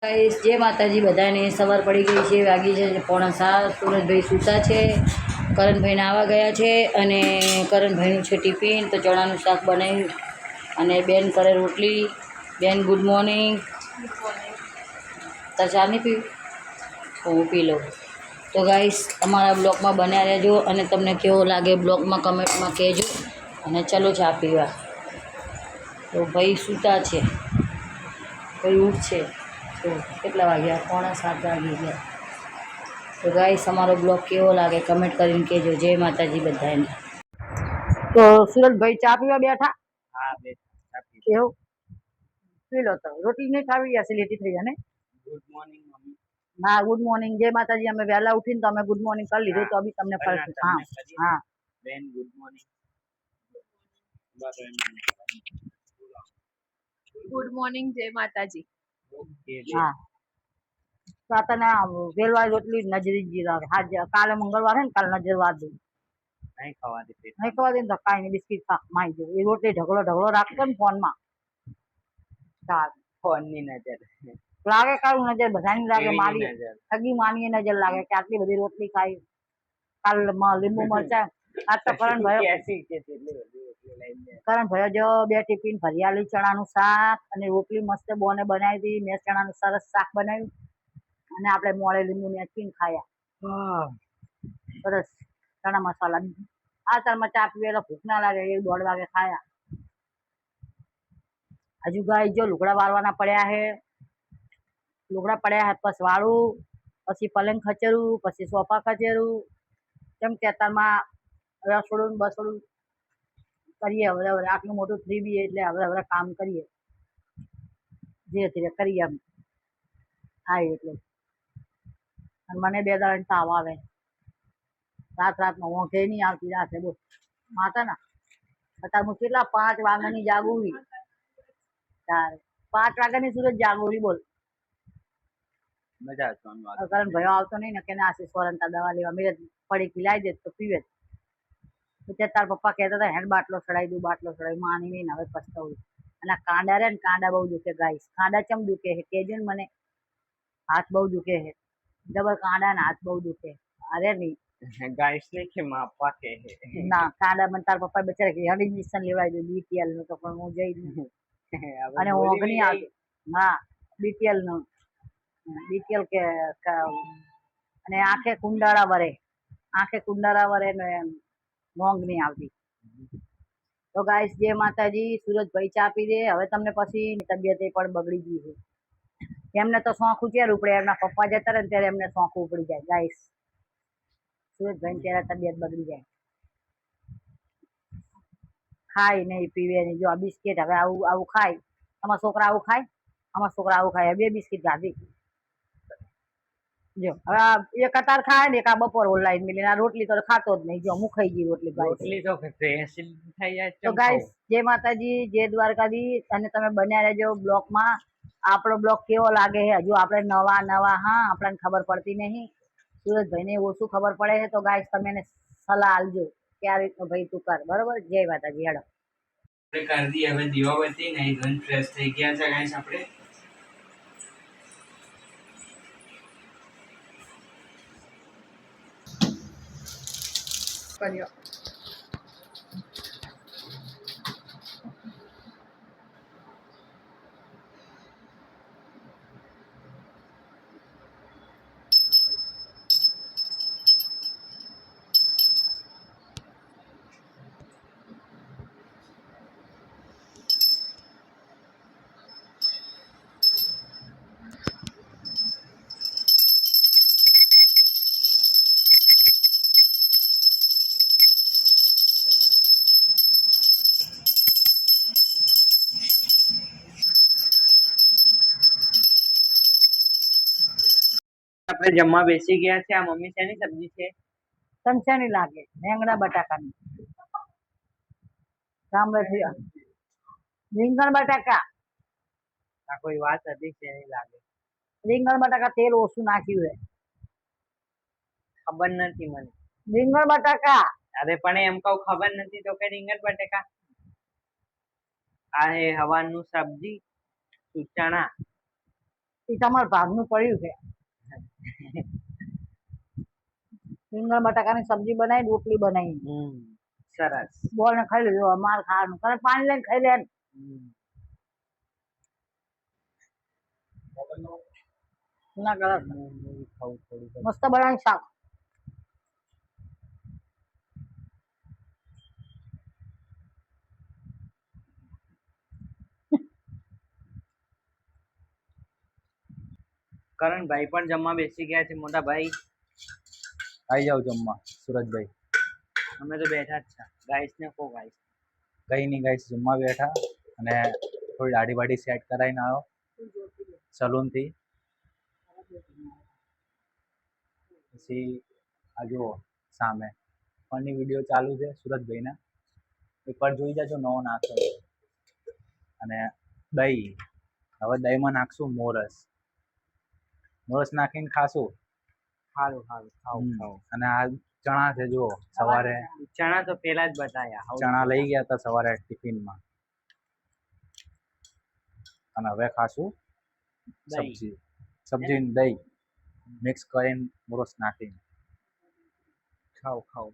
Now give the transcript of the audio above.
Guys જય માતાજી બધાને સવાર પડી ગઈ છે વાગી છે 6:45 સુરજભાઈ સૂતા છે કરણભાઈને આવવા ગયા છે અને કરણભાઈનું છે ટિફિન તો ચણાનું શાક બનાવ્યું અને બેન કરે રોટલી બેન ગુડ મોર્નિંગ તાર ચા નહીં પીવું હું પી લઉં તો ગાઈસ અમારા બ્લોગમાં બન્યા રહેજો અને તમને કેવો લાગે બ્લોગમાં કમેન્ટમાં કહેજો અને ચલો ચા પીવા તો ભાઈ સૂતા છે ભાઈ ઉઠશે તો કેટલા વાગ્યા 6:45 વાગી ગયા તો ગાઈસ અમારો બ્લોગ કેવો લાગે કમેન્ટ કરીને કહેજો જય માતાજી બધાને તો સુરજભાઈ ચા પીવા બેઠા હા બેઠા એવું પી લો તો રોટલી નહીં ખાવી હશે લેટી થઈ જાય ને ગુડ મોર્નિંગ મમ્મી હા ગુડ મોર્નિંગ જય માતાજી અમે વહેલા ઉઠીને તો અમે ગુડ મોર્નિંગ કરી લીધું તો બી તમને ફરક હા હા બેન ગુડ મોર્નિંગ ગુડ મોર્નિંગ જય માતાજી ઓકે હા તો આ તને વેલવાળી રોટલી નજરી જ લાગે હા કાલે મંગળવાર હે ને કાલે નજર વાર દઉં નહીં ખાવા દે પેટ નહીં ખવા દે ને તો કાંઈ નહીં બિસ્કીટ મારી દો એ રોટલી ઢગલો રાખતો ને ફોનમાં ચાલ ફોન ની નજર લાગે કાળું નજર બધાની લાગે કેવી મારી નજર સગી માની નજર લાગે કે આટલી બધી રોટલી ખાઈ કાલ લીંબુ મરચા આજ તો કેસી કે તેટલી બધી રોટલી લઈને કરણ જો 2 ટિફિન ભરિયાળી ચણાનું શાક અને રોટલી મસ્ત બોને બનાવી હતી મેં ચણાનું સરસ શાક બનાવ્યું અને આપણે મોળે લીંબુ મેચીને ખાયા સરસ ચણા મસાલા આ ચારમાં ચા પીવેલો ભૂખ ના લાગે 1-1:30 વાગે ખાયા હજુ ગાય જો લુગડા વાળવાના પડ્યા હે લુગડા પડ્યા હાથ પસ વાળું પછી પલંગ ખચેરું પછી સોફા ખચેરું કેમ કે અત્યારમાં રસોડું બસોડું કરીએ હવે આટલું મોટું ફ્રી બી એટલે હવે કામ કરીએ ધીરે ધીરે કરીએ એમ થાય એટલે અને મને 2 દાડા તાવ આવે રાતમાં ઊંઘે નહીં આવતી રાતે બોલ માતા ના અત્યારે હું કેટલા 5 વાગ્યાની જાગુરી તારે 5 વાગ્યાની સુરત જાગુરી બોલ મજા આવશે કારણ ભયો આવતો નહીં ને કે આશીષ વરંતા દવા લેવા મેરે પડી ખીલાઈ દે તો પીવે ત્યારે તાર પપ્પા કહેતા હતા હેડ બાટલો ચડાવી માની નહીં હવે પસ્તાવું અને કાંડા રે ને કાંડા બહુ દુખે ગાઈસ કાંડા ચમ દુખે છે કેજો ને મને હાથ બહુ દુખે છે ડબલ કાંડા ને હાથ બહુ દુખે અરે નહીં ગાઈસ ને કે માપા કે ના કાંડા મને તાર પપ્પા બચારા કે હેડ ઇન્જેક્શન લેવાય દે બીટીએલ નું તો પણ હું જઈ અને ઊંઘ નહીં આવતી હા બીટીએલ નું બીટીએલ કે અને આંખે કુંડાળા વરે ને ઊંઘ નહીં આવતી તો ગાઈસ જય માતાજી સુરજભાઈ ચા પી દે હવે તમને પછી તબિયત પણ બગડી ગઈ છે એમને તો શોખ ઉચેર ઉપડે એમના પપ્પા જતા રહે ને ત્યારે એમને શોખ ઉપડી જાય ગાઈસ સુરજભાઈ ત્યારે તબિયત બગડી જાય ખાય નહીં પીવે નહીં જો આ બિસ્કિટ હવે આવું ખાય અમારા છોકરા આવું ખાય 2 બિસ્કિટ ખાધી જો હવે એક અતાર ખાય ને એક આ બપોર ઓનલાઈન મિલીને આ રોટલી તો ખાતો જ નહીં જો હું ખાઈ ગઈ રોટલી તો એસિડ થઈ જાય તો ગાઈસ જય માતાજી જય દ્વારકાધીશ અને તમે બન્યા રહેજો બ્લોગમાં આપણો બ્લોગ કેવો લાગે છે હજુ આપણે નવા હા આપણને ખબર પડતી નહીં સુરજભાઈને ઓછું ખબર પડે છે તો ગાઈસ તમે એને સલાહ આલજો કે આ રીતનું ભાઈ તું કર બરોબર જય માતાજી હેડો કરી દી હવે દીવાબત્તી નહીં ધન ફ્રેશ થઈ ગયા છે ગાઈસ આપણે કર્યો આપણે જમવા બેસી ગયા છે આ મમ્મી શેની સબ્જી છે સંચાની લાગે રીંગણા બટાકાની રીંગણ બટાકા આ કોઈ વાત હતી શેની લાગે રીંગણ બટાકા તેલ ઓછું નાખ્યું છે ખબર નથી મને રીંગણ બટાકા અરે પણ એમ કહું ખબર નથી તો કે રીંગણ બટેકા આ હે હવાનું સબ્જી ચણા એ તમારા ભાગનું પડ્યું છે. રીંગણ બટાકાની સબ્જી બનાવી, રોટલી બનાવી. સરસ. બોલ ને ખાઈ લેજો, માર ખાવાનું તને પાણી લઈને ખાઈ લે. ના ગલત મસ્ત બનાવી શાક. કરણભાઈ પણ જમવા બેસી ગયા છે. મોટા ભાઈ આવી જાવ જમવા સુરજભાઈ. અમે તો બેઠા જ છે. ગાઈસ ને કો ગાઈસ. કઈ નહીં ગાઈસ, જમવા બેઠા અને થોડી દાઢી બાઢી સેટ કરાવીને આવ્યો સલૂનથી. પછી આ જુઓ સામે ફની વિડીયો ચાલુ છે સુરજભાઈના, એકવાર જોઈ જજો, નવો નાખો. અને દહીં, હવે દહીંમાં નાખશું મોરસ. મોરસ નાખીને ખાશું. સારું સારું ખાવું. અને આ ચણા છે જુઓ, સવારે ચણા તો પેલા જ બતાયા. ચણા લઈ ગયા હતા સવારે ટિફિનમાં. અને હવે ખાશું સબ્જી દહીં મિક્સ કરીને મોરસ નાખીને. ખાવ.